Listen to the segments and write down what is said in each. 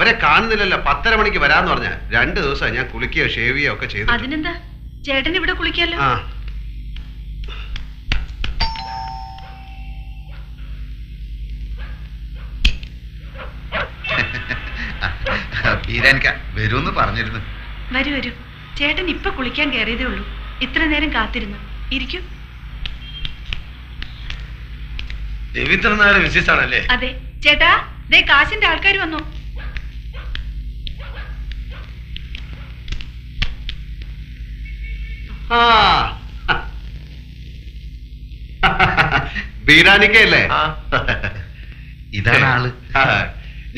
അവരെ കാണുന്നില്ലല്ലോ. 10:30 മണിക്ക് വരാന്ന് പറഞ്ഞ 2 ദിവസം ഞാൻ കുളിക്കുകയോ ഷേവ് ചെയ്യുകയോ ഒക്കെ ചെയ്തു. അതിനെന്താ, ചേട്ടൻ ഇവിടെ കുളിക്കാലോ. വരൂന്ന് പറഞ്ഞിരുന്നു. വരൂ വരൂ. ചേട്ടൻ ഇപ്പൊ കുളിക്കാൻ കയറിയതേ ഉള്ളൂ. ഇത്ര നേരം കാത്തിരുന്നു. ഇരിക്കൂ. രവീന്ദ്രനാഥ് വിശേഷാണല്ലേ? അതെ ചേട്ടാ, ദേ കാശിന്റെ ആൾക്കാർ വന്നു. ബീരാനിക്കല്ലേ? ഇതാണ് ആള്.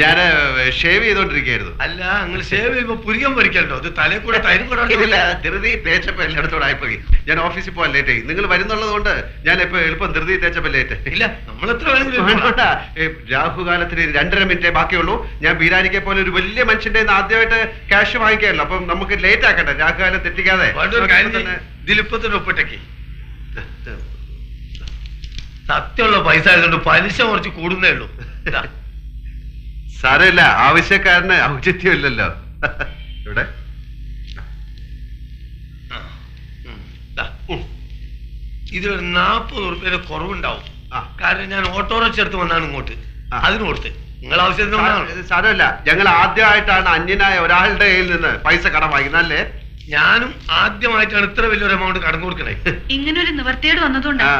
ഞാന് ഷേവ് ചെയ്തോണ്ടിരിക്കായിരുന്നു. അല്ല, നിങ്ങൾ ഷേവ് ചെയ്യുമ്പോ പുരികം പൊരിക്കല്ലോ. അത് തലേ കൂടെ തൈരും കൂടെ ധൃതി തേച്ചപ്പോ എല്ലായിടത്തോടെ ആയിപ്പോയി. ഞാൻ ഓഫീസിൽ പോകാൻ ലേറ്റ് ആയി. നിങ്ങൾ വരുന്നുള്ളത് കൊണ്ട് ഞാൻ ഇപ്പൊ എളുപ്പം ധൃതി തേച്ചപ്പോ ലേറ്റ്. ഇല്ല, നമ്മൾ എത്ര രാഹുകാലത്തിന് 2.5 മിനിറ്റേ ബാക്കിയുള്ളൂ. ഞാൻ ബീരാനിക്കെ പോലെ ഒരു വലിയ മനുഷ്യന്റെ ആദ്യമായിട്ട് ക്യാഷ് വാങ്ങിക്കാമല്ലോ. അപ്പം നമുക്ക് ലേറ്റ് ആക്കട്ടെ, രാഹുകാലം തെറ്റിക്കാതെ. ഇതിലിപ്പത്തിന്റെ ഒപ്പിട്ടേക്ക് സത്യമുള്ള പൈസ ആയതുകൊണ്ട് പലിശ കുറച്ച് കൂടുന്നേ ഉള്ളൂ. സാരമില്ല, ആവശ്യക്കാരന് ഔചിത്യമില്ലല്ലോ. ഇവിടെ ഇതിലൊരു 40 ഉറുപ്പിയുടെ കുറവുണ്ടാവും. കാരണം ഞാൻ ഓട്ടോറിക്ഷ എടുത്ത് വന്നാണ് ഇങ്ങോട്ട്. അതിന് കൊടുത്ത് നിങ്ങൾ ആവശ്യത്തിന്. സാരമില്ല, ഞങ്ങൾ ആദ്യമായിട്ടാണ് അന്യനായ ഒരാളുടെ കയ്യിൽ നിന്ന് പൈസ കടം വാങ്ങിക്കുന്നല്ലേ. ഞാനും ആദ്യമായിട്ടാണ് ഇത്ര വലിയൊരു എമൗണ്ട് കടം കൊടുക്കണേ. ഇങ്ങനെ ഒരു നിവർത്തിയോട് വന്നതുകൊണ്ടാ.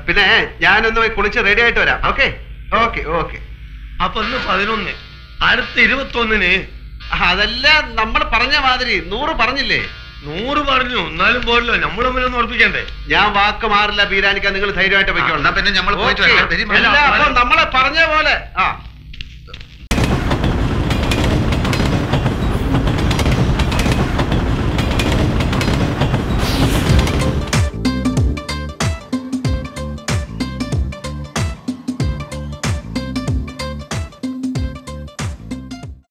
പിന്നെ ഞാനൊന്ന് കുളിച്ച് റെഡി ആയിട്ട് വരാം. Okay okay okay. അപ്പൊ ഇന്ന് 11, അടുത്ത 21-ന്. അതെല്ലാം നമ്മൾ പറഞ്ഞ മാതിരി 100 പറഞ്ഞില്ലേ? 100 പറഞ്ഞു, എന്നാലും പോലല്ലോ. നമ്മൾ തമ്മിലൊന്നും ഉറപ്പിക്കണ്ടേ? ഞാൻ വാക്ക് മാറില്ല ബീരാനിക്ക. നിങ്ങൾ ധൈര്യമായിട്ട് വെക്കണം. പിന്നെ നമ്മൾ പോയിട്ട് നമ്മളെ പറഞ്ഞ പോലെ.